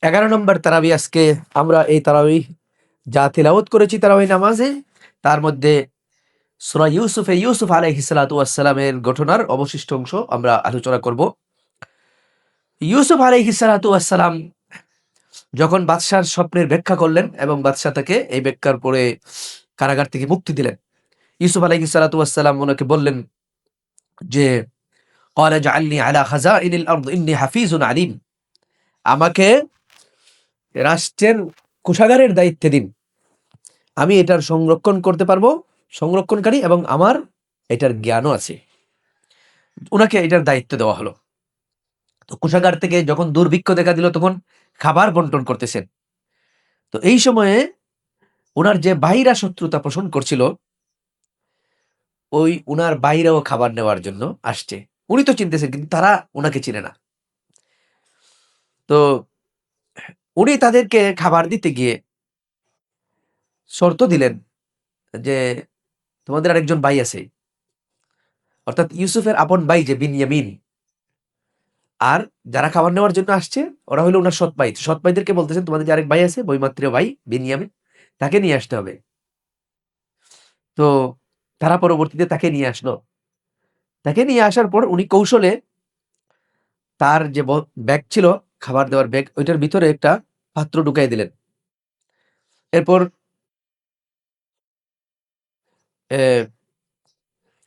11 নম্বর তারাবি। আজকে আমরা এই তারাবি যা তিলাওয়াত করেছি তারাবি নামাজে, তার মধ্যে সূরা ইউসুফ আলাইহিস সালাতু ওয়াস সালামের ঘটনার অবশিষ্ট অংশ আমরা আলোচনা করব। ইউসুফ আলাইহিস সালাতু ওয়াস সালাম যখন বাদশার স্বপ্নের ব্যাখ্যা করলেন এবং বাদশা তাকে এই ব্যাখ্যার পরে কারাগার থেকে মুক্তি দিলেন, ইউসুফ আলাইহিস সালাতু ওয়াস সালাম ওনাকে বললেন যে ক্বালা জাআলনি আলা খাযাইনিল আরদ ইন্নী হাফিজুন আলিম, আমাকে রাষ্ট্রের কোষাগারের দায়িত্বে দিন, আমি এটার সংরক্ষণ করতে পারবো, সংরক্ষণকারী, এবং আমার এটার জ্ঞানও আছে। ওনাকে এটার দায়িত্ব দেওয়া হলো। তো কোষাগার থেকে যখন দুর্ভিক্ষ দেখা দিল তখন খাবার বন্টন করতেছেন। তো এই সময়ে ওনার যে বাইরা শত্রুতা পোষণ করছিল, ওই উনার বাইরেও খাবার নেওয়ার জন্য আসছে। উনি তো চিনতেছেন কিন্তু তারা ওনাকে চিনে না। তো উনি তাদেরকে খাবার দিতে গিয়ে শর্ত দিলেন যে তোমাদের আরেকজন ভাই আছে, অর্থাৎ ইউসুফের আপন ভাই যে বিনয়ামিন, আর যারা খাবার নেওয়ার জন্য আসছে ওরা হলো ওনার সৎ ভাই। সৎ ভাইদেরকে বলতেছেন তোমাদের যে আরেক ভাই আছে বৈমাত্রীয় ভাই বিনয়ামিন, তাকে নিয়ে আসতে হবে। তো তারা পরবর্তীতে তাকে নিয়ে আসলো। তাকে নিয়ে আসার পর উনি কৌশলে তার যে ব্যাগ ছিল, খাবার দেওয়ার ব্যাগ, ওইটার ভিতরে একটা পাত্র ঢুকাই দিলেন। এরপর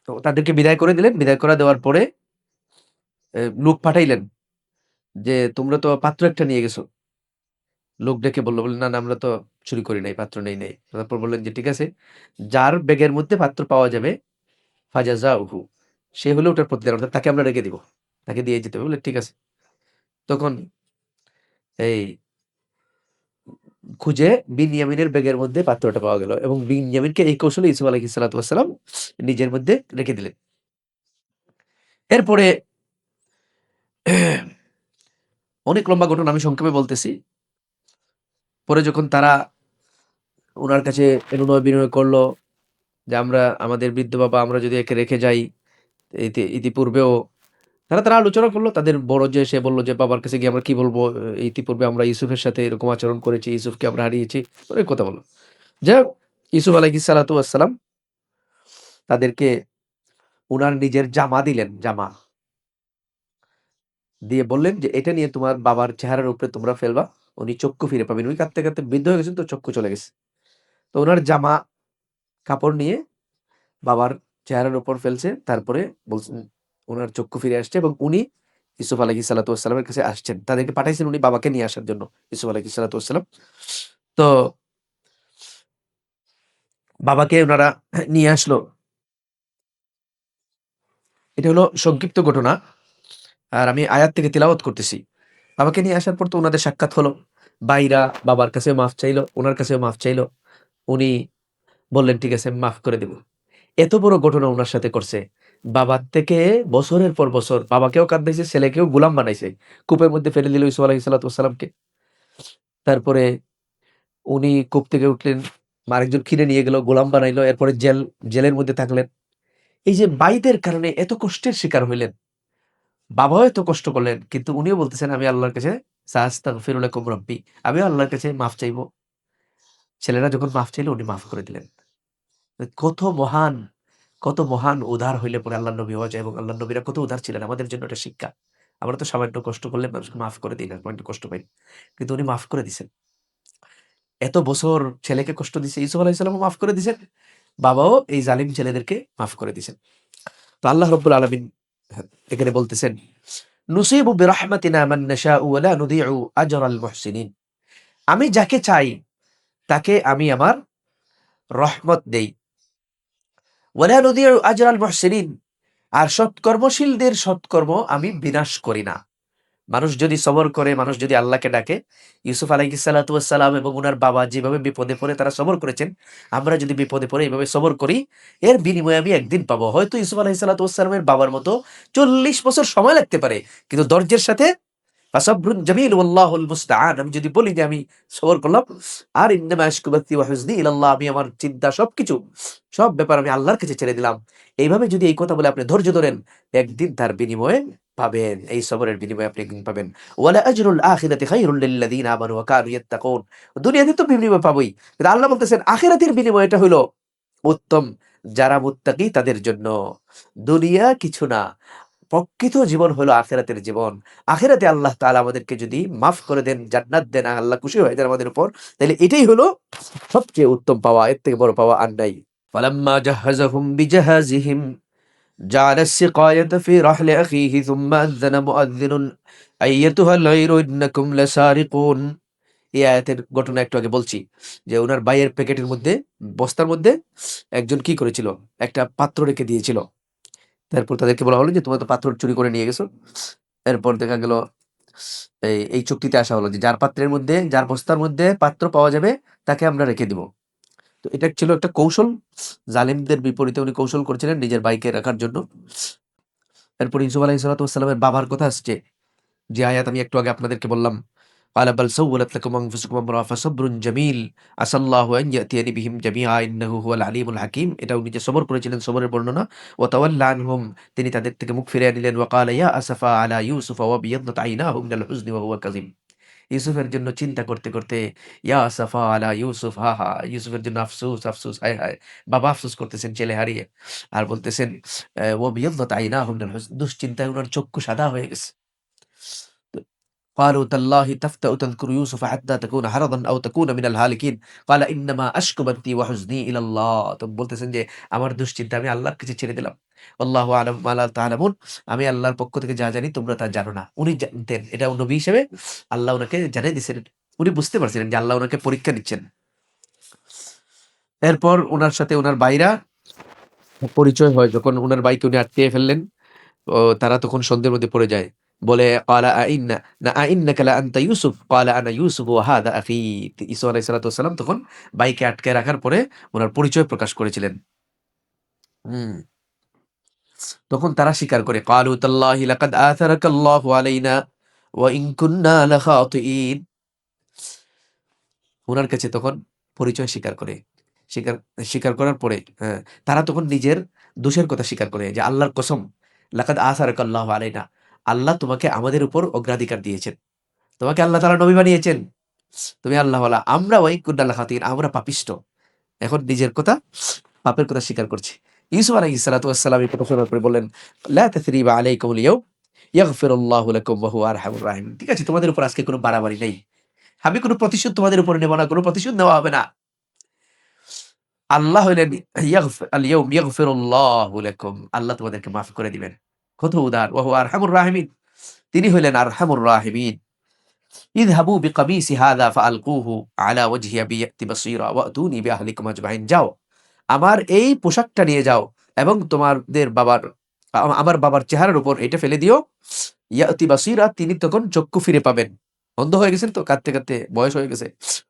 তো তাদেরকে বিদায় করে দিলেন। বিদায় করে দেওয়ার পরে লোক পাঠাইলেন যে তোমরা তো পাত্র একটা নিয়ে গেছো। লোক ডেকে বলল, বললেন না না, আমরা তো চুরি করি নাই, পাত্র নেই নাই। তারপর বললেন যে ঠিক আছে, যার ব্যাগের মধ্যে পাত্র পাওয়া যাবে ফাজাযাউহু, সে হলো ওটার প্রতিদান, অর্থাৎ তাকে আমরা রেখে দিব, তাকে দিয়ে যেতে হবে। বলে ঠিক আছে। তখন এই খুঁজে বিনয়ামিনের ব্যাগের মধ্যে পাত্রটা পাওয়া গেল এবং বিনয়ামিনকে এই কৌশলে ইউসুফ আলাইহিস সালাতু ওয়াস সালাম নিজের মধ্যে রেখে দিলেন। এরপরে অনেক লম্বা ঘটনা, আমি সংক্ষেপে বলতেছি। পরে যখন তারা উনার কাছে অনুনয় বিনয় করলো যে আমরা আমাদের বৃদ্ধ বাবা আমরা যদি একে রেখে যাই, ইতিপূর্বেও তারা আলোচনা করলো। তাদের বড় যে সে বলল যে বাবার কাছে গিয়ে আমরা কি বলবো, ইতিপূর্বে আমরা ইউসুফের সাথে এরকম আচরণ করেছি, ইউসুফকে আমরা হারিয়েছি, অনেক কথা বললো। যাই হোক, ইউসুফ আলাইহিস সালাতু ওয়াস সালাম তাদেরকে উনার নিজের জামা দিলেন, জামা দিয়ে বললেন যে এটা নিয়ে তোমার বাবার চেহারার উপরে তোমরা ফেলবা, উনি চক্ষু ফিরে পাবেন। উনি কাঁদতে কাঁদতে বৃদ্ধ হয়ে গেছেন, তো চক্ষু চলে গেছে। তো ওনার জামা কাপড় নিয়ে বাবার চেহারার উপর ফেলছে, তারপরে বলছেন ওনার চক্ষু ফিরে আসছে এবং উনি ইউসুফ আলাইহিস সালাতু ওয়াস সালামের কাছে আসছেন। তাদেরকে পাঠাইছেন উনি বাবাকে নিয়ে আসার জন্য, ইউসুফ আলাইহিস সালাতু ওয়াস সালাম। তো বাবাকে ওনারা নিয়ে আসলো। এটা হলো সংক্ষিপ্ত ঘটনা, আর আমি আয়াত থেকে তিলাওয়াত করতেছি। বাবাকে নিয়ে আসার পর তো ওনাদের সাক্ষাৎ হলো। ভাইরা বাবার কাছেও মাফ চাইলো, ওনার কাছেও মাফ চাইলো। উনি বললেন ঠিক আছে, আমি মাফ করে দেব। এত বড় ঘটনা উনার সাথে করছে। বাবার থেকে বছরের পর বছর বাবাকেও কাঁদাইছে, ছেলেকেও গোলাম বানাইছে। কূপের মধ্যে ফেলে দিল ইউসুফ আলাইহিস সালাতু ওয়াস সালামকে। তারপরে উনি কূপ থেকে উঠলেন, আরেকজন কিনে নিয়ে গেল, গোলাম বানাইলো। এরপরে জেলের মধ্যে থাকলেন। এই যে ভাইদের কারণে এত কষ্টের শিকার হইলেন, বাবাও এত কষ্ট করলেন, কিন্তু উনিও বলতেছেন আমি আল্লাহর কাছে সাআস্তাগফিরু লাকুম রাব্বি, আমিও আল্লাহর কাছে মাফ চাইবো। ছেলেরা যখন মাফ চাইলো উনি মাফ করে দিলেন। কত মহান, কত মহান উদার হইলে পরে আল্লাহর নবী হওয়া যায়, এবং আল্লাহর নবীরা কত উদার ছিলেন, আমাদের জন্য এটা শিক্ষা। আমরা তো সামান্য কষ্ট করলে মানুষকে মাফ করে দিই না, সামান্য কষ্ট পাই, কিন্তু উনি মাফ করে দিছেন। এত বছর ছেলেকে কষ্ট দিছে, ইউসুফ আলাইহিস সালামও মাফ করে দিছেন, বাবাও এই জালিম ছেলেদেরকে মাফ করে দিছেন। তো আল্লাহ রাব্বুল আলামিন এখানে বলতেছেন নুসিবু বিরাহমাতিনা মান নাশাউ ওয়া লা নুদিউ আজরাল মুহসিনিন, আমি যাকে চাই তাকে আমি আমার রহমত দেই। ওয়ালা নুদিউ আজরাল মুহসিনিন, আর সৎকর্মশীলদের সৎকর্ম আমি বিনাশ করি না। মানুষ যদি সবর করে, মানুষ যদি আল্লাহকে ডাকে, ইউসুফ আলাইহিস সালাতু ওয়াস সালাম এবং উনার বাবা যেভাবে বিপদে পড়ে তারা সবর করেছেন, আমরা যদি বিপদে পড়ে এইভাবে সবর করি, এর বিনিময়ে আমি একদিন পাবো। হয়তো ইউসুফ আলাইহিস সালাতু ওয়াস সালামের বাবার মতো 40 বছর সময় লাগতে পারে, কিন্তু ধৈর্যের সাথে ফাসাবরুন জামিল ওয়াল্লাহুল মুস্তাআন, আমি যদি বলি যে আমি সবর করলাম, আর ইন্নামা আশকু বাথি ওয়া হুজনি ইলাল্লাহ, আমি আমার চিন্তা সবকিছু, সব ব্যাপার আমি আল্লাহর কাছে ছেড়ে দিলাম। এইভাবে যদি এই কথা বলে আপনি ধৈর্য ধরেন, একদিন তার বিনিময়ে পাবেন। এই সবরের বিনিময়ে আপনি একদিন পাবেন। ওয়ালা আজরুল আখিরাতি খায়রুল লিল্লাযিনা আমানু ওয়া কানু ইয়াত্তাকুন। দুনিয়াতে তো বিনিময় পাবোই। কিন্তু আল্লাহ বলতেছেন আখিরাতের বিনিময়টা হইলো উত্তম, যারা মুত্তাকি তাদের জন্য। দুনিয়া কিছু না। প্রকৃত জীবন হলো আখিরাতের জীবন। আখিরাতে আল্লাহ তাআলা আমাদেরকে যদি মাফ করে দেন, জান্নাত দেন, আল্লাহ খুশি হয়ে যান আমাদের উপর, তাহলে এটাই হলো সবচেয়ে উত্তম পাওয়া। এর থেকে বড় পাওয়া আর নাই। ফালাম্মা জাহ্হাযাহুম বিজাহাযিহিম জাআলা السقاية في رحل أخيه ثم أذن مؤذن أيتها العير إنكم لسارقون। এই আয়াতের ঘটনা একটু আগে বলছি যে উনার ভাইয়ের প্যাকেটের মধ্যে, বস্তার মধ্যে একজন কি করেছিল, একটা পাত্র রেখে দিয়েছিল। তারপর তাদেরকে বলা হলো যে তোমরা তো পাথর চুরি করে নিয়ে গেছো। এরপর দেখা গেল এই চুক্তিতে আসা হলো যে যার পাত্রের মধ্যে, যার বস্তার মধ্যে পাত্র পাওয়া যাবে তাকে আমরা রেখে দিব। তো এটা ছিল একটা কৌশল। জালিমদের বিপরীতে উনি কৌশল করছিলেন নিজের ভাইকে রাখার জন্য। এরপর ইউসুফ আলাইহিস সালাতু ওয়াস সালামের বাবার কথা আসছে, যে আয়াত আমি একটু আগে আপনাদেরকে বললাম। ক্বালা বাল সাওয়ালাত লাকুম আনফুসুকুম আমরা ফাসাবরুন জামিল আসাল্লাহু আন ইয়াতিয়ানি বিহিম জামিআ ইন্নাহু হুয়াল আলিমুল হাকিম। এটা উনি যে সবর করেছিলেন, সবরের বর্ণনা। ওয়া তাওয়াল্লা আনহুম, তিনি তাদের থেকে মুখ ফিরিয়ে নিলেন। ওয়া ক্বালা ইয়া আসাফা আলা ইউসুফ ওয়া বিয়াদ্দাত আইনাহু মিনাল হুজনি ওয়া হুয়া কাযিম। ইউসুফের জন্য চিন্তা করতে করতে, ইয়া আসাফা আলা ইউসুফ, হা হা, ইউসুফের জন্য আফসোস আফসোস, হায় হায়। বাবা আফসোস করতেছেন ছেলে হারিয়ে। আর বলতেছেন ওয়া বিয়াদ্দাত আইনাহু মিনাল হুজন, দুশ্চিন্তায় উনার চক্ষু সাদা হয়ে গেছে। قالوا تالله تفتأ تذكر يوسف حتى تكون حرضا أو تكون من الهالكين قال إنما أشكو بثي وحزني إلى الله। তো বলতেছেন যে আমার দুশ্চিন্তা আমি আল্লাহর কাছে ছেড়ে দিলাম। আল্লাহু আ'লামু মা লা তা'লামুন, আমি আল্লাহর পক্ষ থেকে যা জানি তোমরা তা জানো না। উনি জানতেন, এটা নবী হিসেবে আল্লাহ উনাকে জানিয়ে দিয়েছিলেন। উনি বুঝতে পারছিলেন যে আল্লাহ উনাকে পরীক্ষা নিচ্ছেন। এরপর উনার সাথে উনার ভাইরা পরিচয় হয়। যখন উনার ভাইকে উনি আটকিয়ে ফেললেন, তারা তখন সন্দেহের মধ্যে পড়ে যায়। বলে ক্বালা আইন্নাকা লা আনতা ইউসুফ ক্বালা আনা ইউসুফ ওয়া হাযা আখি। ঈসা আলাইহিস সালাতু ওয়াস সালাম তখন ভাইকে আটকায় রাখার পরে উনার পরিচয় প্রকাশ করেছিলেন। হুম। তখন তারা স্বীকার করে, ক্বালু তাল্লাহি লাকাদ আথারাকাল্লাহু আলাইনা ওয়া ইন কুন্না লাখাতিঈন। উনার কাছে তখন পরিচয় স্বীকার করে। স্বীকার স্বীকার করার পরে তারা তখন নিজের দোষের কথা স্বীকার করে যে আল্লাহর কসম, লাকাদ আসারাকাল্লাহু আলাইনা, আল্লাহ তোমাকে আমাদের উপর অগ্রাধিকার দিয়েছেন। তোমাকে আল্লাহ তাআলা নবী বানিয়েছেন। তুমি আল্লাহওয়ালা। আমরা ওয়াই কুন্না লাখাতিন, আমরা পাপিষ্ট। এখন নিজের কথা, পাপের কথা স্বীকার করছে। ইউসুফ আলাইহিস সালাতু ওয়াস সালাম এই কথা শোনার পরে বললেন, লা তাসরিবা আলাইকুমুল ইয়াউম ইয়াগফিরুল্লাহু লাকুম ওয়া হুয়া আরহামুর রাহিম। ঠিক আছে, তোমাদের উপর আজকে কোনো বাড়াবাড়ি নেই। আমি কোনো প্রতিশোধ তোমাদের উপর নেব না, কোনো প্রতিশোধ নেওয়া হবে না। আল্লাহ হইলেন আল ইয়াউম ইয়াগফিরুল্লাহু লাকুম, আল্লাহ তোমাদেরকে মাফ করে দিবেন। কত উদার। ওয়া হুয়া আরহামুর রাহিমিন, তিনি হইলেন আরহামুর রাহিমিন। ইযহাবু বিকামিসি হাযা ফাআলকুহু আলা ওয়াজহি আবি ইয়াতি বাসীরা ওয়াতুনি বিআহলিকুম আজমাইন। যাও, আমার এই পোশাকটা নিয়ে যাও এবং তোমাদের বাবার, আমার বাবার চেহারার উপর এটা ফেলে দিও। ইয়াতি বাসীরা, তিনি তখন চক্ষু ফিরে পাবেন। অন্ধ হয়ে গেছেন তো, কাঁদতে কাঁদতে বয়স হয়ে গেছে।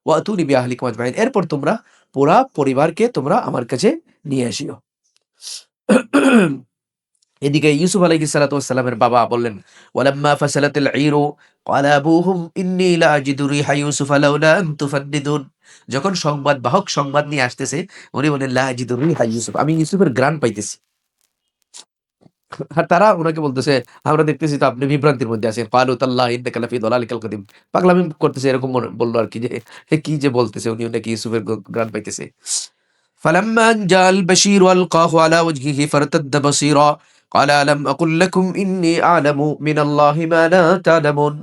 ওয়াতুনি বিআহলিকুম আজমাইন, এরপর তোমরা পুরা পরিবারকে তোমরা আমার কাছে নিয়ে আসিও। এদিকে ইউসুফ আলাইহিস সালাতু ওয়াস সালামের বাবা বললেন, ওয়ালাম্মা ফাসালাতিল ঈরু ক্বালা আবুহুম ইন্নী লা আজিদু রিহা ইউসুফা লাউলা আন তুফান্নিদুন। যখন সংবাদ বাহক সংবাদ নিয়ে আসতেছে, উনি বলেন লা আজিদু রিহা ইউসুফ, আমি ইউসুফের ঘ্রাণ পাইতেছি। আর তারা উনাকে বলতেছে, আমরা দেখতেছি তো আপনি বিভ্রান্তির মধ্যে আছেন। ক্বালু তাল্লাহি ইন্নাকা লাফি দালালিকাল কাদিম। পাগলামি করতেছে এরকম বলল আর কি, যে কি যে বলতেছে, উনি নাকি ইউসুফের ঘ্রাণ পাইতেছে। فلما أن جاء البشير ألقاه على وجهه فارتد بصيرا قال ألم أقل لكم إني أعلم من الله ما لا تعلمون।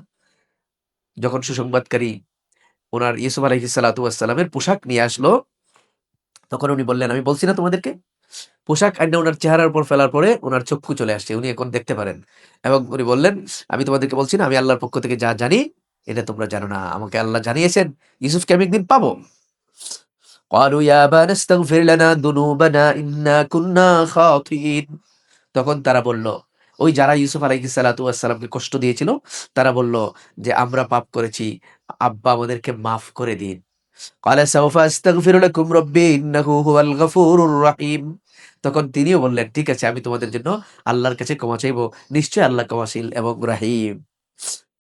যখন সুসংবাদকারী ওনার ইউসুফ আলাইহিস সালাতু ওয়াস সালামের পোশাক নিয়ে আসলো, তখন উনি বললেন, আমি বলছি না তোমাদেরকে। পোশাক আইনা উনার চেহারার উপর ফেলার পরে উনার চক্ষু চলে আসছে, উনি এখন দেখতে পারেন। এবং উনি বললেন, আমি তোমাদেরকে বলছি না, আমি আল্লাহর পক্ষ থেকে যা জানি এটা তোমরা জানো না। আমাকে আল্লাহ জানিয়েছেন ইউসুফকে আমি একদিন পাবো। قالوا يا أبانا استغفر لنا ذنوبنا إنا كنا خاطئين। তখন তারা বলল, ওই যারা ইউসুফ আলাইহিস সালাতু ওয়াস সালামকে কষ্ট দিয়েছিল, তারা বলল যে আমরা পাপ করেছি, আব্বা আমাদেরকে মাফ করে দিন। قال سوف أستغفر لكم ربي إنه هو الغفور الرحيم। তখন তিনিও বললেন, ঠিক আছে, আমি তোমাদের জন্য আল্লাহর কাছে ক্ষমা চাইবো, নিশ্চয়ই আল্লাহ ক্ষমাশীল এবং রাহিম।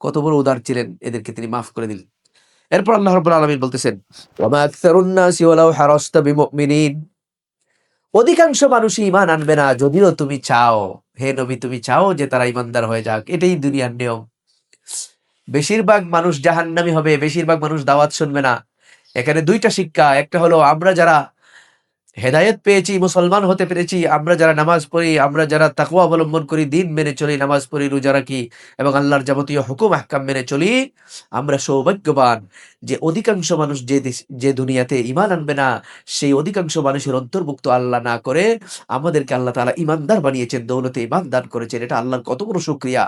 কত বড় উদার ছিলেন, এদেরকে তিনি মাফ করে দিলেন। এরপর আল্লাহ রাব্বুল আলামিন বলতেছেন, ওয়া মা আকসারুন নাসি ওয়ালাউ হারাসতা বিমুমিনিন। অধিকাংশ মানুষই ঈমান আনবে না, যদিও তুমি চাও, হে নবী তুমি চাও যে তারা ঈমানদার হয়ে যাক। এটাই দুনিয়ার নিয়ম। বেশিরভাগ মানুষ জাহান্নামী হবে, বেশিরভাগ মানুষ দাওয়াত শুনবে না। এখানে ২ টা শিক্ষা। একটা হলো আমরা যারা হেদায়েত পেয়েছি, মুসলমান হতে পেরেছি, আমরা যারা নামাজ পড়ি, আমরা যারা তাকওয়া অবলম্বন করি, দিন মেনে চলি, নামাজ পড়ি, রোজা রাখি এবং আল্লাহর যাবতীয় হুকুম আহকাম মেনে চলি, আমরা সৌভাগ্যবান। যে অধিকাংশ মানুষ যে দুনিয়াতে ঈমান আনবে না, সেই অধিকাংশ মানুষের অন্তর্ভুক্ত আল্লাহ না করে আমাদেরকে আল্লাহ তাআলা ঈমানদার বানিয়েছেন, দৌলতে ঈমান দান করেছেন। এটা আল্লাহর কত বড় শুকরিয়া!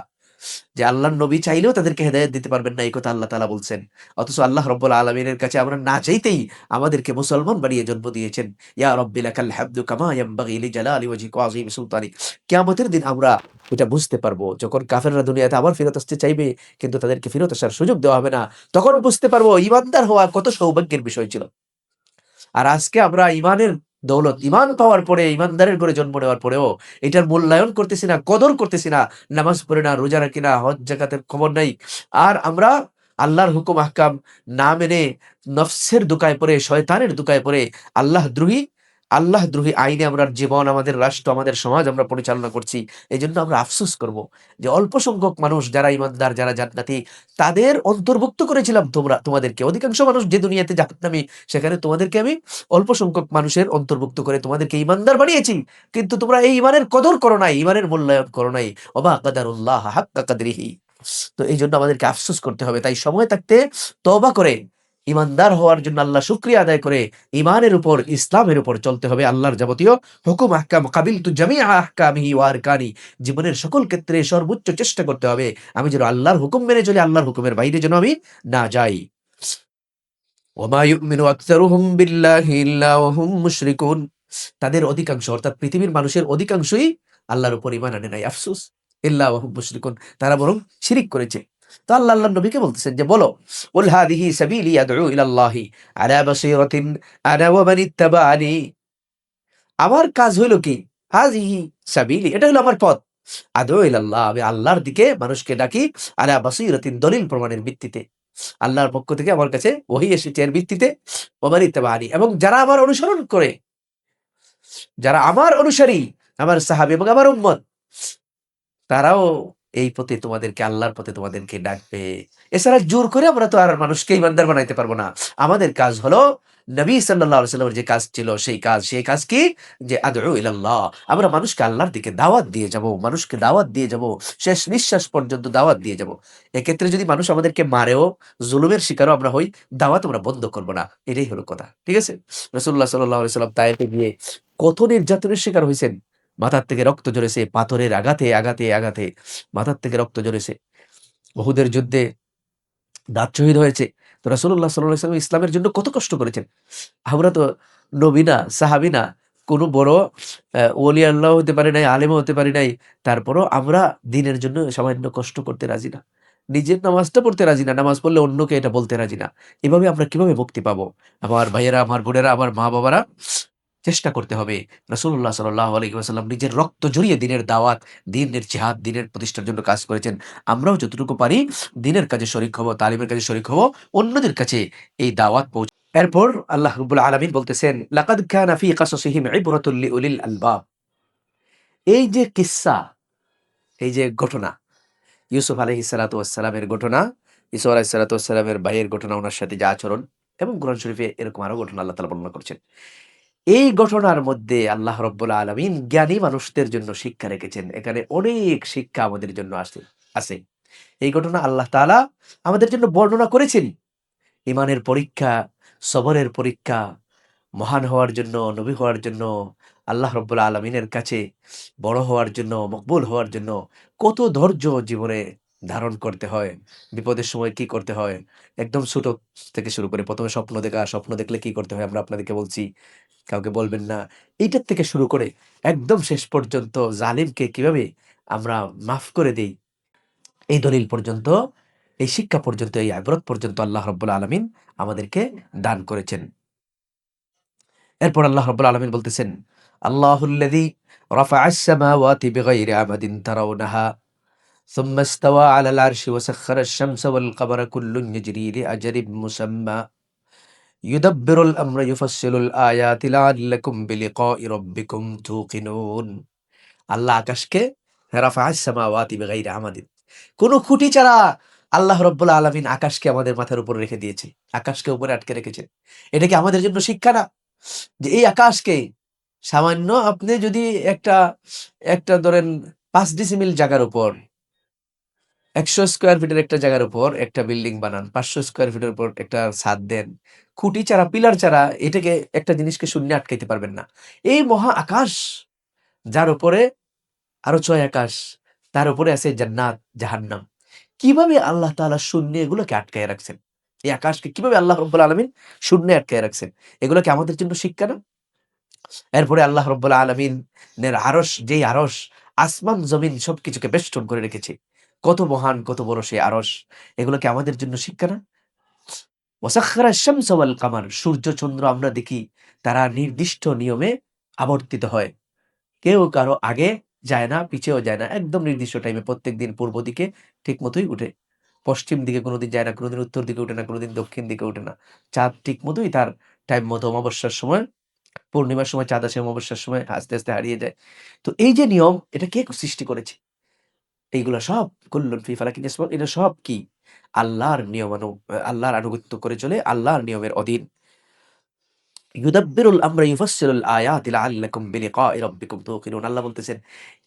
যে আল্লাহর নবী চাইলেও তাদেরকে হেদায়েত দিতে পারবেন না, এই কথা আল্লাহ তাআলা বলছেন। অথচ আল্লাহ রাব্বুল আলামিনের কাছে আমরা না চাইতেই আমাদেরকে মুসলমান বানিয়ে জন্ম দিয়েছেন। ইয়া রাব্বি লাকাল হামদু কামা ইয়ানবাগি লিজালালি ওয়াজহিকা ওয়া আযীমি সুলতানিক। কিয়ামতের দিন আমরা এটা বুঝতে পারবো, যখন কাফেররা দুনিয়াতে আবার ফেরত আসতে চাইবে কিন্তু তাদেরকে ফেরত আসার সুযোগ দেওয়া হবে না। তখন বুঝতে পারবো ঈমানদার হওয়া কত সৌভাগ্যের বিষয় ছিল। আর আজকে আমরা ঈমানের দৌলত, ঈমান পাওয়ার পরে, ঈমানদারের ঘরে জন্ম নেওয়ার পরেও এটার মূল্যায়ন করতেছি না, কদর করতেছি না। নামাজ পড়ি না, রোজা রাখি না, হজ যাকাতের খবর নাই। আর আমরা আল্লাহর হুকুম আহকাম না মেনে নফসের দোকায় পড়ে, শয়তানের দোকায় পড়ে আল্লাহদ্রোহী আইনে আমরা জীবন, আমাদের রাষ্ট্র, আমাদের সমাজ আমরা পরিচালনা করছি। এজন্য আমরা আফসোস করব যে অল্প সংখ্যক মানুষ যারা ঈমানদার, যারা জান্নাতি, তাদের অন্তর্ভুক্ত করেছিলাম তোমাদেরকে। অধিকাংশ মানুষ যে দুনিয়াতে জাহান্নামী, সেখানে তোমাদেরকে আমি অল্প সংখ্যক মানুষের অন্তর্ভুক্ত করে তোমাদেরকে ঈমানদার বানিয়েছি। কিন্তু তোমরা এই ঈমানের কদর করো নাই, ঈমানের মূল্যায়ন করো নাই। ওমা কাদারুল্লাহ হাক্কা কাদরিহি। তো এইজন্য আমাদেরকে আফসোস করতে হবে। তাই সময় থাকতে তওবা করে ঈমানদার হওয়ার জন্য আল্লাহ শুকরিয়া আদায় করে ঈমানের উপর, ইসলামের উপর চলতে হবে। আল্লাহর যাবতীয় হুকুম আহকাম, কাবিলতু জামিআ আহকামিহি ওয়া আরকানি, জীবনের সকল ক্ষেত্রে সর্বোচ্চ চেষ্টা করতে হবে আমি যেন আল্লাহর হুকুম মেনে চলি, আল্লাহর হুকুমের বাইরে যেন আমি না যাই। ওমা ইউমিনু আকসারুহুম বিল্লাহি ইল্লা ওয়া হুম মুশরিকুন। তাদের অধিকাংশ, অর্থাৎ পৃথিবীর মানুষের অধিকাংশই আল্লাহর উপর ঈমান আনে নাই। আফসোস, ইল্লা ওয়া হুম মুশরিকুন, তারা বরং শিরিক করেছে। তো আল্লাহর নবীকে বলতেছেন যে বলো, কুল হাদিহি সাবিলি আদউ ইলাল্লাহি আলা বাসীরাতিন আনা ওয়া মান ইত্তাবাআনি। আমার কাজ হইল কি? হাযিহি সাবিলি, এটা হলো আমার পথ। আদউ ইলাল্লাহ, আমি আল্লাহর দিকে মানুষকে ডাকি, আলা বাসীরাতিন, দলিল প্রমাণের ভিত্তিতে। আল্লাহর পক্ষ থেকে আমার কাছে ওহী এসেছে এর ভিত্তিতে, ওয়া মান ইত্তাবাআনি, এবং যারা আমার অনুসরণ করে, যারা আমার অনুসারী, আমার সাহাবী এবং আমার উম্মত, তারাও এই পথে তোমাদেরকে, আল্লাহর পথে তোমাদেরকে ডাকবে। এছাড়া জোর করে আমরা তো আর মানুষকে ঈমানদার বানাইতে পারবো না। আমাদের কাজ হলো নবী সাল্লাল্লাহু আলাইহি ওয়াসাল্লামের যে কাজ ছিল সেই কাজ। সেই কাজ কি? যে আদউ ইলাল্লাহ। আমরা মানুষকে আল্লাহর দিকে দাওয়াত দিয়ে যাব, মানুষকে দাওয়াত দিয়ে যাব, শেষ নিঃশ্বাস পর্যন্ত দাওয়াত দিয়ে যাব। এক্ষেত্রে যদি মানুষ আমাদেরকে মারেও, জুলুমের শিকারও আমরা হই, দাওয়াত আমরা বন্ধ করব না। এটাই হলো কথা। ঠিক আছে? রাসূলুল্লাহ সাল্লাল্লাহু আলাইহি ওয়াসাল্লাম তায়েফে গিয়ে কত নির্যাতনের শিকার হইছেন। মাথার থেকে রক্ত ঝরেছে, পাথরের আঘাতে মাথার থেকে রক্ত ঝরেছে। উহুদের যুদ্ধে দাঁত শহীদ হয়েছে। তো রাসূলুল্লাহ সাল্লাল্লাহু আলাইহি ওয়াসাল্লাম ইসলামের জন্য কত কষ্ট করেছেন। আমরা তো নবী না, সাহাবী না, কোন বড় ওলি আল্লাহ হতে পারি নাই, আলেমও হতে পারি নাই। তারপরও আমরা দ্বীনের জন্য সামান্য কষ্ট করতে রাজি না। নিজের নামাজটা পড়তে রাজি না। নামাজ পড়লে অন্যকে এটা বলতে রাজি না। এভাবে আমরা কিভাবে মুক্তি পাবো? আমার ভাইয়েরা, আমার বোনেরা, আমার মা-বাবারা, চেষ্টা করতে হবে। রাসূলুল্লাহ সাল্লাল্লাহু আলাইহি ওয়াসাল্লাম নিজের রক্ত ঝরিয়ে দ্বীনের দাওয়াত, দ্বীনের জিহাদ, দ্বীনের প্রতিষ্ঠার জন্য কাজ করেছেন। আমরাও যতটুকু পারি দ্বীনের কাজে শরীক হব, তালিমের কাজে শরীক হব, অন্যদের কাছে এই দাওয়াত এরপর আল্লাহ রাব্বুল আলামিন বলতেছেন, লাকাদ কানা ফি কাসাসিহিম ইবরাতুল লিউলিল আলবাব। এই যে কিসসা, এই যে ঘটনা, ইউসুফ আলাইহিস সালাতু ওয়াস সালামের ঘটনা, ইসা আলাইহিস সালাতু ওয়াস সালামের ভাইয়ের ঘটনা, উনার সাথে যে আচরণ, এবং কোরআন শরীফে এরকম আরো ঘটনা আল্লাহ তাআলা বর্ণনা করছেন। এই ঘটনার মধ্যে আল্লাহ রাব্বুল আলামিন জ্ঞানী মানুষদের জন্য শিক্ষা রেখেছেন। এখানে অনেক শিক্ষা আমাদের জন্য আছে। এই ঘটনা আল্লাহ তাআলা আমাদের জন্য বর্ণনা করেছেন। ঈমানের পরীক্ষা, সবরের পরীক্ষা, মহান হওয়ার জন্য, নবী হওয়ার জন্য, আল্লাহ রাব্বুল আলামিনের কাছে বড় হওয়ার জন্য, মকবুল হওয়ার জন্য কত ধৈর্য জীবনে ধারণ করতে হয়। বিপদের সময় কি করতে হয়? একদম ছোট থেকে শুরু করে ১ম এ স্বপ্ন দেখা, স্বপ্ন দেখলে কি করতে হয় আমরা আপনাদেরকে বলছি, কাউকে বলবেন না। এইটার থেকে শুরু করে একদম শেষ পর্যন্ত জালিমকে কিভাবে আমরা মাফ করে দেই, এই দলিল পর্যন্ত, এই শিক্ষা পর্যন্ত, এই ইবরত পর্যন্ত আল্লাহ রাব্বুল আলামিন আমাদেরকে দান করেছেন। এরপর আল্লাহ রাব্বুল আলামিন বলতেছেন, আল্লাহুল্লাযী রাফা'আস সামাওয়াতি বিগাইরি আমাদিন তারাউনাহা সুম্মা ইসতাওয়া আলাল আরশি ওয়া সাখখারাশ শামসা ওয়াল কমারা কুল্লুন ইয়াজরি লিআজালিন মুসাম্মা ইউদাব্বিরুল আমরা ইউফাসসিলুল আয়াতি লাআল্লাকুম বিলিকাই রাব্বিকুম তুকিনুন। আল্লাহ আকাশকে রাফা'আস সামাওয়াতি বিগাইরি আমাদিন। কোন খুঁটি ছাড়া আল্লাহ রাব্বুল আলামিন আকাশকে আমাদের মাথার উপর রেখে দিয়েছে। আকাশকে উপরে আটকে রেখেছেন। এটা কি আমাদের জন্য শিক্ষা না? যে এই আকাশকে সামান্য আপনি যদি একটা একটা ধরেন ৫ ডিসিমিল জায়গার উপর ১০০ স্কয়ার ফিটের একটা জায়গার উপর একটা বিল্ডিং বানান, ৫০০ স্কয়ার ফিটের উপর একটা ছাদ দেন। খুঁটি ছাড়া, পিলার ছাড়া এটাকে একটা জিনিসকে শূন্যে আটকাইতে পারবেন না। এই মহা আকাশ যার উপরে আরো ৬ আকাশ, তার উপরে আছে জান্নাত, জাহান্নাম। কিভাবে আল্লাহ তাআলা শূন্যে এগুলোকে আটকায় রাখছেন? এই আকাশকে কিভাবে আল্লাহ রাব্বুল আলামিন শূন্যে আটকায় রাখছেন? এগুলো কি আমাদের জন্য শিক্ষা না? এরপরে আল্লাহ রাব্বুল আলামিনের আরশ, যেই আরশ আসমান জমিন সবকিছুকে বেষ্টন করে রেখেছে। কত মহান, কত বড় সেই আরশ। এগুলো কি আমাদের জন্য শিক্ষা না? ওয়াসাখখারা আশ-শামসা ওয়াল কামার, সূর্য চন্দ্র আমরা দেখি তারা নির্দিষ্ট নিয়মে আবর্তিত হয়। কেউ কারো আগে যায় না, পিছেও যায় না। একদম নির্দিষ্ট টাইমে প্রত্যেকদিন পূর্ব দিকে ঠিক মতোই উঠে। পশ্চিম দিকে কোনোদিন যায় না, কোনোদিন উত্তর দিকে উঠে না, কোনোদিন দক্ষিণ দিকে উঠে না। চাঁদ ঠিক মতোই তার টাইম মতো অমাবস্যার সময়, পূর্ণিমার সময় চাঁদ আসে, অমাবস্যার সময় আস্তে, আস্তে হারিয়ে যায়। তো এই যে নিয়ম, এটা কে সৃষ্টি করেছে? এইগুলা সব কুল্লুন ফি ফালাকিন ইয়াসবাহুন, এটা সব কি? আল্লাহর আল্লাহর আনুগত্য করে চলে, আল্লাহর নিয়মের অধীন। ইউদাব্বিরুল আমরা ইউফাসসিলুল আয়াতি লাআল্লাকুম বিলিকাই রাব্বিকুম তুকিনুন। আল্লাহ বলতেছেন,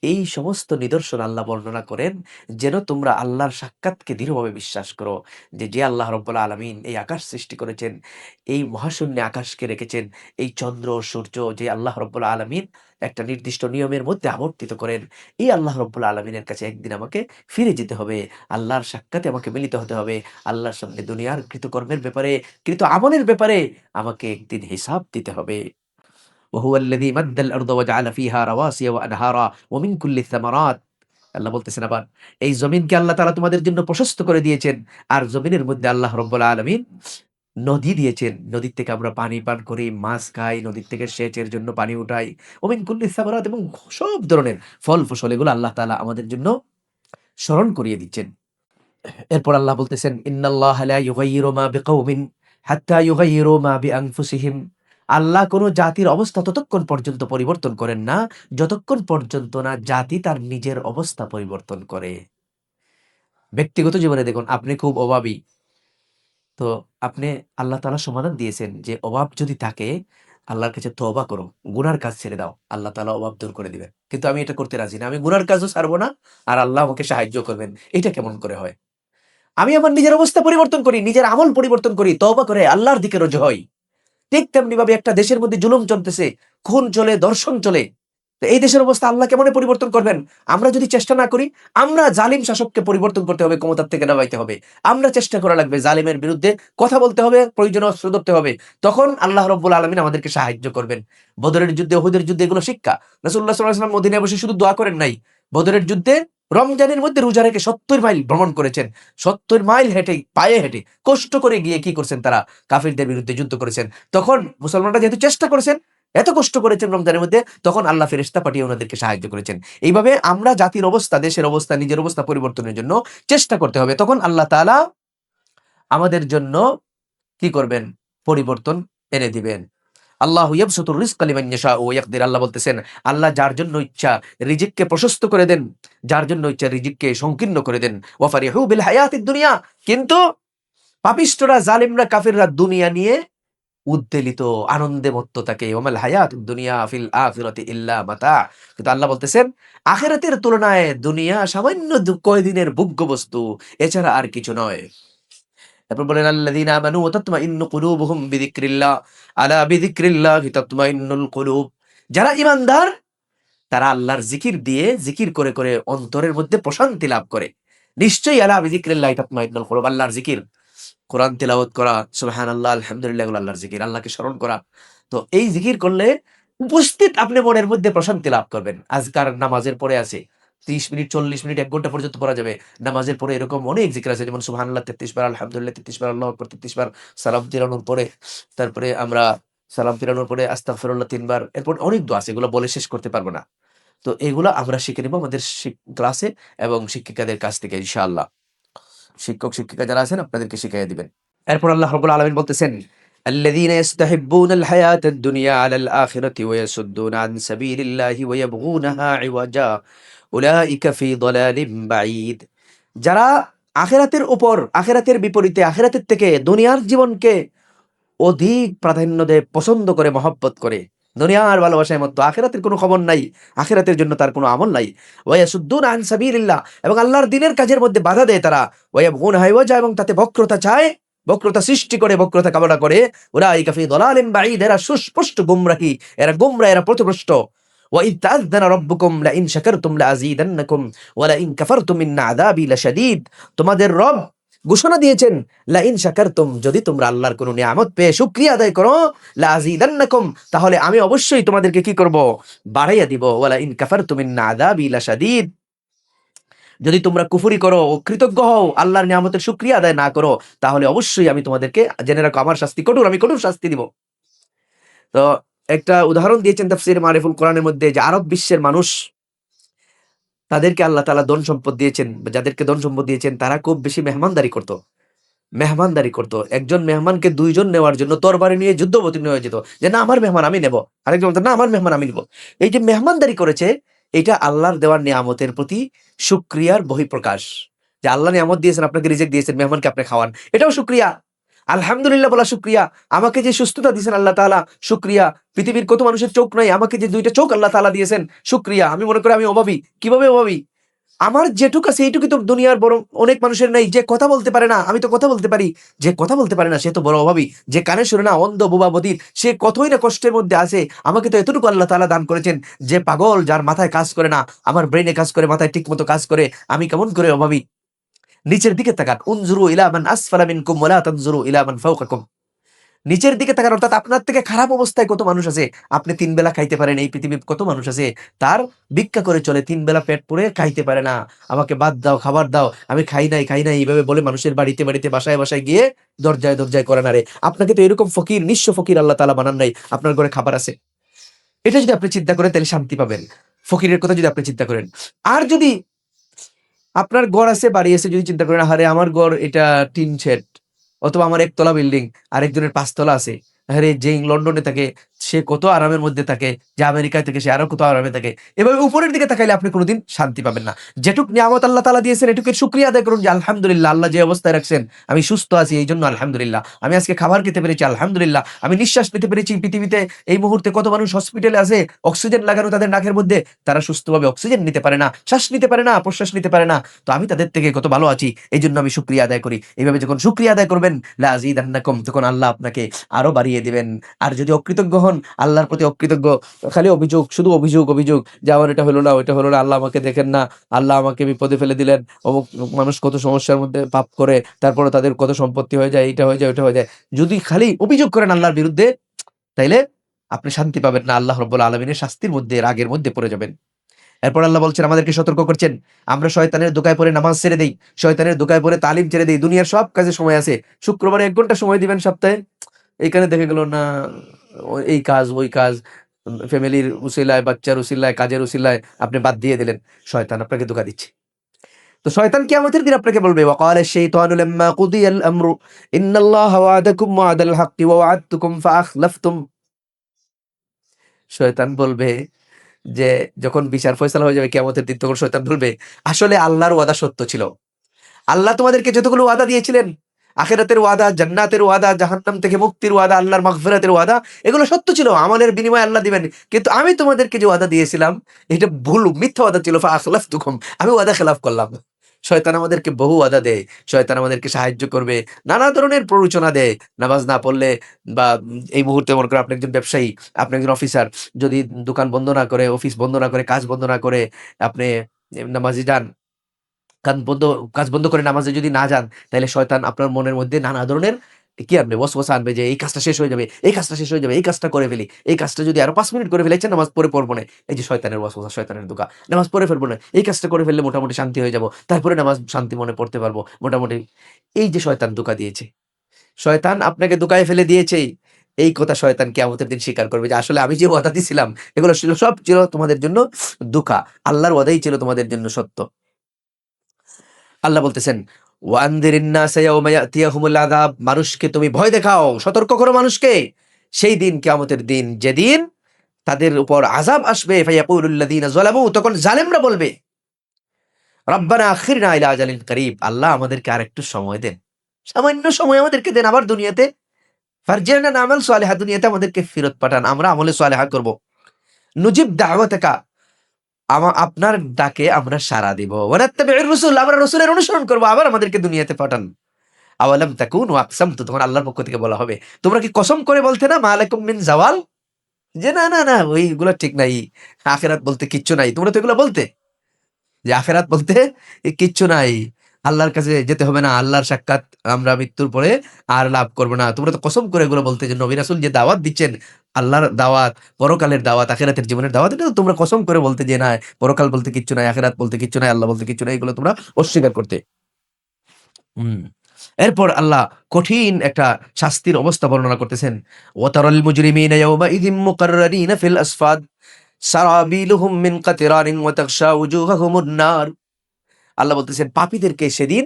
এই সমস্ত নিদর্শন আল্লাহ বর্ণনা করেন যেন তোমরা আল্লাহর সাক্ষাৎকে দৃঢ়ভাবে বিশ্বাস করো। যে আল্লাহ রাব্বুল আলামিন এই আকাশ সৃষ্টি করেছেন, এই মহাশূন্যে আকাশকে রেখেছেন, এই চন্দ্র সূর্য যে আল্লাহ রাব্বুল আলামিন একটা নির্দিষ্ট নিয়মের মধ্যে আবর্তিত করেন, এই আল্লাহ রাব্বুল আলামিনের কাছে একদিন আমাকে ফিরে যেতে হবে। আল্লাহর সাক্ষাতে আমাকে মিলিত হতে হবে। আল্লাহর সামনে দুনিয়ার কৃতকর্মের ব্যাপারে, কৃত আমলের ব্যাপারে আমাকে একদিন হিসাব দিতে হবে। وهو الذي مد الأرض وجعل فيها رواسي وأنهارا ومن كل الثمرات। আল্লাহ বলতেছেন আবার, এই জমিনকে আল্লাহ তাআলা তোমাদের জন্য প্রশস্ত করে দিয়েছেন। আর জমিনের মধ্যে আল্লাহ রাব্বুল আলামিন নদী দিয়েছেন। নদীর থেকে আমরা পানি পান করি, মাছ খাই, নদীর থেকে সেচের জন্য পানি উঠাই। ওমিন কুল্লি সামারাত, এবং সব ধরনের ফল ফসল এগুলো আল্লাহ তাআলা আমাদের জন্য স্মরণ করিয়ে দিচ্ছেন। এরপর আল্লাহ বলতেছেন, ইন্নাল্লাহা লা ইউগাইয়িরু মা বিকাওমিন হাত্তা ইউগাইয়িরু মা বিআনফুসিহিম। আল্লাহ কোন জাতির অবস্থা ততক্ষণ পর্যন্ত পরিবর্তন করেন না, যতক্ষণ পর্যন্ত না জাতি তার নিজের অবস্থা পরিবর্তন করে। ব্যক্তিগত জীবনে দেখুন, আপনি খুব অভাবী। তো আপনি, আল্লাহ তাআলা সমাধান দিয়েছেন যে অভাব যদি থাকে আল্লাহর কাছে তওবা করো। গুনার কাজ ছেড়ে দাও। আল্লাহ তাআলা অভাব দূর করে দিবেন। কিন্তু আমি এটা করতে রাজি না। আমি গুনার কাজও ছাড়বো না, আর আল্লাহ আমাকে সাহায্য করবেন। এটা কেমন করে হয়? আমি আমার নিজের অবস্থা পরিবর্তন করি, নিজের আমল পরিবর্তন করি, তওবা করে আল্লাহর দিকে রুজু হই। ঠিক তেমনি ভাবে একটা দেশের মধ্যে জুলুম চলতেছে, খুন চলে, ধর্ষণ চলে। তো এই দেশের অবস্থা আল্লাহ কেমনে পরিবর্তন করবেন? আমরা যদি চেষ্টা না করি, আমরা জালিম শাসককে পরিবর্তন করতে হবে, ক্ষমতার থেকে নামাইতে হবে। আমরা চেষ্টা করা লাগবে, জালিমের বিরুদ্ধে কথা বলতে হবে, প্রয়োজনে অস্ত্র ধরতে হবে। তখন আল্লাহ রাব্বুল আলামিন আমাদেরকে সাহায্য করবেন। বদরের যুদ্ধে, উহুদের যুদ্ধে এগুলো শিক্ষা। রাসূলুল্লাহ সাল্লাল্লাহু আলাইহি ওয়াসাল্লাম মদিনায় বসে শুধু দোয়া করেন নাই। বদরের যুদ্ধে রমজানের মধ্যে রোজা রেখে ৭০ মাইল ভ্রমণ করেছেন। ৭০ মাইল হেঁটে, পায়ে হেঁটে, কষ্ট করে গিয়ে কি করছেন তারা? কাফিরদের বিরুদ্ধে যুদ্ধ করেছেন। তখন মুসলমানরা যেহেতু চেষ্টা করেছেন, এত কষ্ট করেছেন রমজানের মধ্যে, তখন আল্লাহ ফেরেশতা পাঠিয়ে ওনাদেরকে সাহায্য করেছেন। এইভাবে আমরা জাতির অবস্থা, দেশের অবস্থা, নিজের অবস্থা পরিবর্তনের জন্য চেষ্টা করতে হবে। তখন আল্লাহ তাআলা আমাদের জন্য কি করবেন? পরিবর্তন এনে দিবেন। আল্লাহু ইয়াবসুতুর রিজকা লিমান ইয়াশাউ ওয়া ইয়াকদির। আল্লাহ বলতেছেন, আল্লাহ যার জন্য ইচ্ছা রিজিককে প্রশস্ত করে দেন, যার জন্য ইচ্ছা রিজিককে সংকীর্ণ করে দেন। ওয়া ফারিহু বিল হায়াতিদ দুনিয়া। কিন্তু পাপিষ্ঠরা, জালিমরা, কাফিররা দুনিয়া নিয়ে উদ্বেলিত, আনন্দে মত্ত থাকে। ওয়ামাল হায়াতুদ দুনিয়া ফিল আখিরাতি ইল্লা মাতা। কিন্তু আল্লাহ বলতেছেন, আখিরাতের তুলনায় দুনিয়া সামান্য কয়দিনের ভোগ্য বস্তু, এছাড়া আর কিছু নয়। তারপর বলেন, আল্লাযীনা আমানু ওয়া তাতমাইন্নু কুলুবুহুম বিযিকরিল্লাহ, আলা বিযিকরিল্লাহি তাতমাইন্নুল কুলুব। যারা ঈমানদার তারা আল্লাহর জিকির দিয়ে, জিকির করে করে অন্তরের মধ্যে প্রশান্তি লাভ করে। নিশ্চয়ই আলা বিযিকরিল্লাহি তাতমাইন্নুল কুলুব, আল্লাহর জিকির, কোরআন তিলাওয়াত করা, সুবহানাল্লাহ, আলহামদুলিল্লাহ, এগুলো আল্লাহর জিকির, আল্লাহকে স্মরণ করা। তো এই জিকির করলে উপস্থিত আপনি মনের মধ্যে প্রশান্তি লাভ করবেন। আজকার নামাজের পরে আছে ৩০ মিনিট, ৪০ মিনিট, ১ ঘন্টা পর্যন্ত পড়া যাবে। নামাজের পরে এরকম অনেক জিকির আছে, যেমন সুবহানাল্লাহ ৩৩ বার, আলহামদুলিল্লাহ ৩৩ বার, আল্লাহু আকবার ৩৩ বার, সালাম ফিরানোর পরে, তারপরে আমরা সালাম ফিরানোর পরে আস্তাগফিরুল্লাহ ৩ বার। এরপর অনেক দোয়া আছে, এগুলো বলে শেষ করতে পারব না। তো এগুলো আমরা শিখে নিব আমাদের ক্লাসে এবং শিক্ষিকাদের কাছ থেকে ইনশাআল্লাহ। শিক্ষক শিক্ষিকা যারা আছেন আপনাদেরকে শিখাইয়া দিবেন। এরপর আল্লাহ রাব্বুল আলামিন বলতেছেন, আল্লাযীনা ইস্তাহিব্বুনাল হায়াতাদ দুনিয়া আলাল আখিরাতি ওয়া ইয়াসুদ্দুনা আন সাবিলিল্লাহি ওয়া ইয়াবগুনাহা ইওয়াজা উলাইকা ফি দালালিম বাঈদ। যারা আখিরাতের উপর, আখিরাতের বিপরীতে, আখিরাতের থেকে দুনিয়ার জীবনকে অধিক প্রাধান্য দেয়, পছন্দ করে, মহব্বত করে, দুনিয়ার ভালোবাসায় মতো, আখিরাতের কোনো খবর নাই, আখিরাতের জন্য তার কোনো আমল নাই। ওয়া ইয়াসুদ্দুনা আন সাবিলিল্লাহ, এবং আল্লাহর দ্বীনের কাজের মধ্যে বাধা দেয় তারা। ওয়া ইয়াবগুনাহা ইওয়াজা, এবং তাতে বক্রতা চায়, বক্রতা সৃষ্টি করে, বক্রতা কামনা করে। উলাইকা ফি দালালিম বাঈদ, এরা সুস্পষ্ট গুমরাহী, এরা গুমরা, এরা পথভ্রষ্ট। ওয়া ইয তাআযানা রাব্বুকুম লা ইন শাকারতুম লা আযীদান্নাকুম ওয়া লা ইন কাফারতুম ইন্না আযাবি লাশাদীদ। তোমাদের রব ঘোষণা দিয়েছেন, লা ইন শাকারতুম, যদি তোমরা আল্লাহর কোনো নিয়ামত পেয়ে শুকরিয়া আদায় করো, লা আযীদান্নাকুম, তাহলে আমি অবশ্যই তোমাদেরকে কি করব, বাড়াইয়া দিব। ওয়া লা ইন কাফারতুম ইন্না আযাবি লাশাদীদ, যদি তোমরা কুফরি করো, অকৃতজ্ঞ হও, আল্লাহর নিয়ামতের শুকরিয়া আদায় না করো, তাহলে অবশ্যই আমি তোমাদেরকে, জেনে রাখো, আমার শাস্তি কঠোর, আমি কঠোর শাস্তি দিব। তো একটা উদাহরণ দিয়েছেন তাফসীর মারিফুল কোরআনের মধ্যে, যে আরব বিশ্বের মানুষ, তাদেরকে আল্লাহ তাআলা ধন সম্পদ দিয়েছেন, যাদেরকে ধন সম্পদ দিয়েছেন, তারা খুব বেশি মেহমানদারি করত, মেহমানদারি করত। একজন মেহমানকে দুইজন নেওয়ার জন্য তরবারি নিয়ে যুদ্ধ অবতীর্ণ হয়ে যেত, যে না আমার মেহমান আমি নেব, আরেকজন বলতো না আমার মেহমান আমি নেব। এই যে মেহমানদারি করেছে, এটা আল্লাহর দেওয়ার নিয়ামতের প্রতি শুকরিয়ার বহিঃপ্রকাশ। যে আল্লাহ নিয়ামত দিয়েছেন, আপনাকে রিজিক দিয়েছেন, মেহমানকে আপনি খাওয়ান, এটাও শুকরিয়া। আলহামদুলিল্লাহ বলা শুকরিয়া। আমাকে যে সুস্থতা দিয়েছেন আল্লাহ তাআলা, শুকরিয়া। পৃথিবীর কত মানুষের চোখ নাই, আমাকে যে দুইটা চোখ আল্লাহ তাআলা দিয়েছেন, শুকরিয়া। আমি মনে করি আমি অভাবী, কিভাবে অভাবী? আমার যেটুকু আছে এইটুকু তো দুনিয়ার বড় অনেক মানুষের নাই। যে কথা বলতে পারে না, আমি তো কথা বলতে পারি। যে কথা বলতে পারে না সে তো বড় অভাবী। যে কানে শুনে না, অন্ধ বোবা বধির, সে কতই না কষ্টের মধ্যে আছে। আমাকে তো এতটুকু আল্লাহ তাআলা দান করেছেন। যে পাগল, যার মাথায় কাজ করে না, আমার ব্রেনে কাজ করে, মাথায় ঠিক মতো কাজ করে, আমি কেমন করে অভাবী? নিচের দিকে তাকান, উনজুরু ইলা মান আসফালা মিনকুম ওয়া লা তানজুরু ইলা মান ফাওকাকুম। নিচের দিকে তাকান, অর্থাৎ আপনার থেকে খারাপ অবস্থায় কত মানুষ আছে। আপনি ৩ বেলা খাইতে পারেন, এই পৃথিবীর কত মানুষ আছে তার ভিক্ষা করে চলে, ৩ বেলা পেট পুরে খাইতে পারে না। আমাকে ভাত দাও, খাবার দাও, আমি খাই নাই, খাই নাই, এইভাবে বলে মানুষের বাড়িতে বাড়িতে, বাসায় বাসায় গিয়ে দরজায় দরজায় করে না রে। আপনাকে তো এরকম ফকির, নিঃস্ব ফকির আল্লাহ তাআলা বানান নাই, আপনার ঘরে খাবার আছে। এটা যদি আপনি চিন্তা করেন তাহলে শান্তি পাবেন, ফকিরের কথা যদি আপনি চিন্তা করেন। আর যদি আপনার ঘর আছে, বাড়ি আছে, যদি চিন্তা করেন আরে আমার ঘর এটা টিন শেড, অথবা আমার একতলা বিল্ডিং, আরেকজনের ৫ তলা আছে, আরে যে লন্ডনে থাকে সে কত আরামের মধ্যে থাকে, যে আমেরিকায় থাকে সে আরো কত আরামে থাকে। এভাবে উপরের দিকে তাকাইলে আপনি কোনোদিন শান্তি পাবেন না। যেটুক নিয়ামত আল্লাহ তাআলা দিয়েছেন, এটুকের শুকরিয়া আদায় করুন, যে আলহামদুলিল্লাহ, আল্লাহ যে অবস্থায় রাখছেন, আমি সুস্থ আছি এই জন্য আলহামদুলিল্লাহ, আমি আজকে খাবার খেতে পেরেছি আলহামদুলিল্লাহ, আমি নিঃশ্বাস নিতে পেরেছি। পৃথিবীতে এই মুহূর্তে কত মানুষ হসপিটালে আছে, অক্সিজেন লাগানো তাদের নাকের মধ্যে, তারা সুস্থভাবে অক্সিজেন নিতে পারে না, শ্বাস নিতে পারে না, প্রশ্বাস নিতে পারে না। তো আমি তাদের থেকে কত ভালো আছি, এই জন্য আমি শুকরিয়া আদায় করি। এইভাবে যখন শুকরিয়া আদায় করবেন, লা আযীদান্নাকুম, তখন আল্লাহ আপনাকে আরো বাড়িয়ে দিবেন। আর যদি অকৃতজ্ঞ হন, আল্লাহর প্রতি অকৃতজ্ঞ, খালি অভিযোগ, শুধু অভিযোগ অভিযোগ, যে আমার এটা হলো না, ওইটা হলো না, আল্লাহ আমাকে দেখেন না, আল্লাহ আমাকে বিপদে ফেলে দিলেন, অমুক মানুষ কত সমস্যার মধ্যে পাপ করে, তারপরে তাদের কত সম্পত্তি হয়ে যায়, এইটা হয়ে যায়, ওইটা হয়ে যায়। যদি খালি অভিযোগ করেন আল্লাহর বিরুদ্ধে, তাইলে আপনি শান্তি পাবেন না, আল্লাহ রাব্বুল আলামিনের শাস্তির মধ্যে, রাগের মধ্যে পড়ে যাবেন। এরপর আল্লাহ বলছেন, আমাদেরকে সতর্ক করছেন, আমরা শয়তানের দোকায় পড়ে নামাজ ছেড়ে দেই, শয়তানের দোকায় পড়ে তালিম ছেড়ে দেই। দুনিয়ার সব কাজে সময় আছে, শুক্রবারে ১ ঘন্টা সময় দিবেন সপ্তাহে, এইখানে দেখে গেল না এই কাজ ওই কাজ, ফ্যামিলির উসিলায়, বাচ্চার উসিলায়, কাজের উসিলায় আপনি বাদ দিয়ে দিলেন। শয়তান আপনাকে ধোঁকা দিচ্ছে। তো শয়তান কিয়ামতের দিন আপনাকে বলবে, ওয়াকালা আশ-শাইতানু লাম্মা কুদিয়াল আমরু ইন্নাল্লাহা ওয়া'আদাকুম ওয়া'দাল হাক্কি ওয়া ওয়া'আদতুকুম ফাআখলাফতুম। শয়তান বলবে যে, যখন বিচার ফয়সালা হয়ে যাবে কিয়ামতের দিন, তখন শয়তান বলবে, আসলে আল্লাহর ওয়াদা সত্য ছিল। আল্লাহ তোমাদেরকে যতগুলো ওয়াদা দিয়েছিলেন, আখিরাতের ওয়াদা, জান্নাতের ওয়াদা, জাহান্নাম থেকে মুক্তির ওয়াদা, আল্লাহর মাগফিরাতের ওয়াদা, এগুলো সত্য ছিল, আমলের বিনিময়ে আল্লাহ দিবেন। কিন্তু আমি তোমাদেরকে যে ওয়াদা দিয়েছিলাম, এটা ভুল, মিথ্যা ওয়াদা ছিল, ফাআখলাফতুকুম, আমি ওয়াদা খেলাফ করলাম। শয়তান আমাদেরকে বহু ওয়াদা দেয়, শয়তান আমাদেরকে সাহায্য করবে, নানা ধরনের প্ররোচনা দেয়। নামাজ না পড়লে, বা এই মুহূর্তে মনে করেন আপনি একজন ব্যবসায়ী, আপনি একজন অফিসার, যদি দোকান বন্ধ না করে, অফিস বন্ধ না করে, কাজ বন্ধ না করে আপনি নামাজে যান, কান বন্ধ কাজ বন্ধ করে নামাজে যদি না যান, তাইলে শয়তান আপনার মনের মধ্যে নানা ধরনের কি আনবে, ওয়াসওয়াসা আনবে, যে এই কাজটা শেষ হয়ে যাবে, এই কাজটা শেষ হয়ে যাবে, এই কাজটা করে ফেলি, এই কাজটা যদি আরো ৫ মিনিট করে ফেলি, আচ্ছা নামাজ পড়ে পড়বো না। এই যে শয়তানের ওয়াসওয়াসা, শয়তানের ধোঁকা, নামাজ পড়ে ফেলবো না, এই কাজটা করে ফেললে মোটামুটি শান্তি হয়ে যাব, তারপরে নামাজ শান্তি মনে পড়তে পারবো মোটামুটি। এই যে শয়তান ধোঁকা দিয়েছে, শয়তান আপনাকে ধোঁকায় ফেলে দিয়েছে, এই কথা শয়তান কিয়ামতের দিন স্বীকার করবে, যে আসলে আমি যে ওয়াদা দিছিলাম, এগুলো ছিল, সব ছিল তোমাদের জন্য ধোঁকা, আল্লাহর ওয়াদাই ছিল তোমাদের জন্য সত্য। আল্লাহ বলতেছেন, ওয়ানদিরিন নাসা ইয়াওমা ইয়াতিয়াহুমুল আযাব, মানুষকে তুমি ভয় দেখাও, সতর্ক করো মানুষকে সেই দিন, কিয়ামতের দিন, যেদিন তাদের উপর আযাব আসবে। ফায়াকুলুল লাযিনা যালামু, তখন জালেমরা বলবে, রব্বানা আখিরনা ইলা আজালিন করিব, আল্লাহ আমাদেরকে আরেকটু সময় দেন, সামান্য সময় আমাদেরকে দেন আবার দুনিয়াতে। ফারজি'না না'মাল সালিহা, দুনিয়াতে আমাদেরকে ফেরত পাঠান, আমরা আমলে সালেহা করব। নুজিব দাওয়াতাকা, আপনার ডাকে আমরা সাড়া দিব। ওয়ানাত্তাবি'র রাসূল, আমরা রাসূলের অনুসরণ করব, আবার আমাদেরকে দুনিয়াতে পাঠান। আওয়ালাম তাকুনু আকসামতু, তখন আল্লাহর পক্ষ থেকে বলা হবে, তোমরা কি কসম করে বলতে না, মা আলাইকুম মিন জাওয়াল, যে না না না ওইগুলো ঠিক নাই, আখিরাত বলতে কিচ্ছু নাই, তোমরা তো এগুলো বলতে যে আখিরাত বলতে কিচ্ছু নাই, আল্লাহর কাছে যেতে হবে না, আল্লাহর সাক্ষাৎ আমরা মৃত্যুর পরে আর লাভ করব না, তোমরা তো কসম করে এগুলো বলতে, যে নবী রাসূল যে দাওয়াত দিচ্ছেন, আল্লাহর দাওয়াত, পরকালের দাওয়াত, আখিরাতের জীবনের দাওয়াত, এটা তো তোমরা কসম করে বলতে যে না, পরকাল বলতে কিচ্ছু নাই, আখিরাত বলতে কিচ্ছু নাই, আল্লাহ বলতে কিচ্ছু নাই, এগুলো তোমরা অস্বীকার করতে। হুম। এরপর আল্লাহ কঠিন একটা শাস্তির অবস্থা বর্ণনা করতেছেন। ওয়াতারাল মুজরিমিনা ইয়াওমাইযিম মুকাররারিনা ফিল আসফাদ সারাবিলুহুম মিন কাতিরানিন ওয়া তাগশা উজুহাহুমুন নার। আল্লাহ বলতেছেন, পাপীদেরকে সেদিন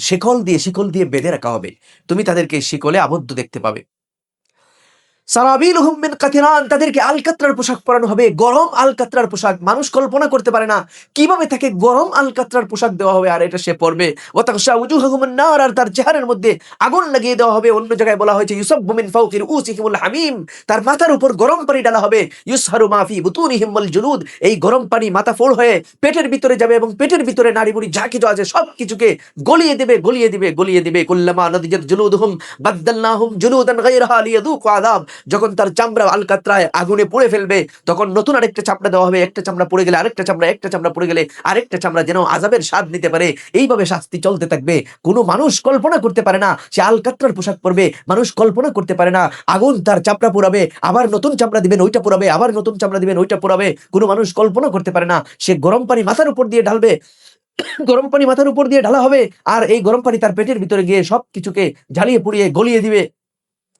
শিকল দিয়ে বেঁধে রাখা হবে। তুমি তাদেরকে শিকলে আবদ্ধ দেখতে পাবে। সারাবিলুহুম মিন কাতিরান, তাদেরকে আলকাতরার পোশাক পরানো হবে, গরম আলকাতরার পোশাক। মানুষ কল্পনা করতে পারে না কিভাবে তাকে গরম আলকাতরার পোশাক দেওয়া হবে, আর এটা সে পরবে। ওয়া তাগশা উজুহাহুমুন নার, আর তার চেহারার মধ্যে আগুন লাগিয়ে দেওয়া হবে। অন্য জায়গায় বলা হয়েছে ইউসাব্বু মিন ফাওকি রুউসিহিমুল হামিম, তার মাথার উপর গরম পানি ডালা হবে। ইউসহারু মা ফি বুতুনিহিম ওয়াল জুলুদ, এই গরম পানি মাথা ফোড় হয়ে পেটের ভিতরে যাবে, এবং পেটের ভিতরে নাড়ি-বুড়ি যা কিছু আছে সবকিছুকে গলিয়ে দিবে। কুল্লামা নাদিজাত জুলুদুহুম বাদদালনাহুম জুলুদান গায়রাহা লিয়াযুকু আযাব, যখন তার চামড়া আলকাতরায় আগুনে পুড়ে ফেলবে, তখন নতুন আরেকটা চামড়া দেওয়া হবে। একটা চামড়া পুড়ে গেলে আরেকটা চামড়া পুড়ে গেলে আরেকটা চামড়া, যেন আযাবের স্বাদ নিতে পারে। এইভাবে শাস্তি চলতে থাকবে। কোনো মানুষ কল্পনা করতে পারে না সে আলকাতরার পোশাক পরবে, মানুষ কল্পনা করতে পারে না আগুন তার চামড়া পোড়াবে, আবার নতুন চামড়া দিবেন ওইটা পোড়াবে, আবার নতুন চামড়া দিবেন ওইটা পোড়াবে। কোনো মানুষ কল্পনা করতে পারে না সে গরম পানি মাথার উপর দিয়ে ঢালবে, গরম পানি মাথার উপর দিয়ে ঢালা হবে, আর এই গরম পানি তার পেটের ভিতরে গিয়ে সবকিছুকে জ্বালিয়ে পুড়িয়ে গলিয়ে দিবে।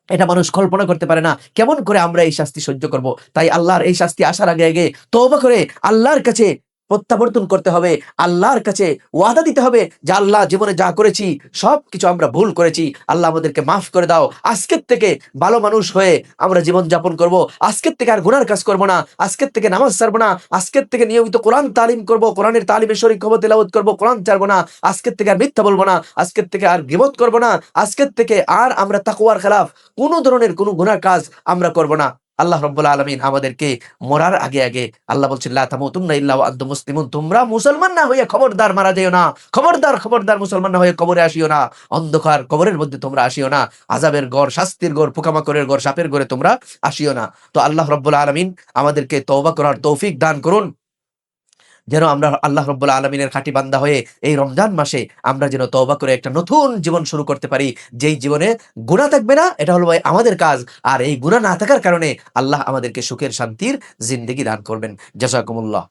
এটা মানুষ কল্পনা করতে পারে না। কেমন করে আমরা এই শাস্তি সহ্য করব? তাই আল্লাহর এই শাস্তি আসার আগে আগে তওবা করে আল্লাহর কাছে প্রত্যাবর্তন করতে হবে, আল্লাহর কাছে ওয়াদা দিতে হবে যে আল্লাহ, জীবনে যা করেছি সবকিছু আমরা ভুল করেছি, আল্লাহ আমাদেরকে মাফ করে দাও। আজকের থেকে ভালো মানুষ হয়ে আমরা জীবন যাপন করব। আজকের থেকে আর গুনার কাজ করব না, আজকের থেকে নামাজ ছাড়ব না, আজকের থেকে নিয়মিত কোরআন তালিম করব, কোরআনের তালিমে শরীক হব, তেলাওয়াত করব, কোরআন ছাড়ব না, আজকের থেকে আর মিথ্যা বলবো না, আজকের থেকে আর গীবত করব না, আজকের থেকে আর আমরা তাকওয়ার খেলাফ কোন ধরনের কোন গুনার কাজ আমরা করব না। আল্লাহ রাব্বুল আলামিন আমাদেরকে মরার আগে আগে আল্লাহ বলছেন, লা তামুতুন্না ইল্লা ওয়া আনতুম মুসলিমুন, তোমরা মুসলমান না হয়ে খবরদার মারা যাইও না, খবরদার মুসলমান না হয়ে কবরে আসিও না, অন্ধকার কবরের মধ্যে তোমরা আসিও না, আযাবের ঘর, শাস্তির ঘর, পোকামাকড়ের ঘর, সাপের ঘরে তোমরা আসিও না। তো আল্লাহ রাব্বুল আলামিন আমাদেরকে তওবা করার তৌফিক দান করুন, যেন আমরা আল্লাহ রাব্বুল আলামিনের খাঁটি বান্দা হয়ে এই রমজান মাসে আমরা যেন তওবা করে একটা নতুন জীবন শুরু করতে পারি, যেই জীবনে গুনাহ থাকবে না। এটা হলো ভাই আমাদের কাজ, আর এই গুনাহ না থাকার কারণে আল্লাহ আমাদেরকে সুখের শান্তির জিন্দেগি দান করবেন। জাযাকুমুল্লাহ।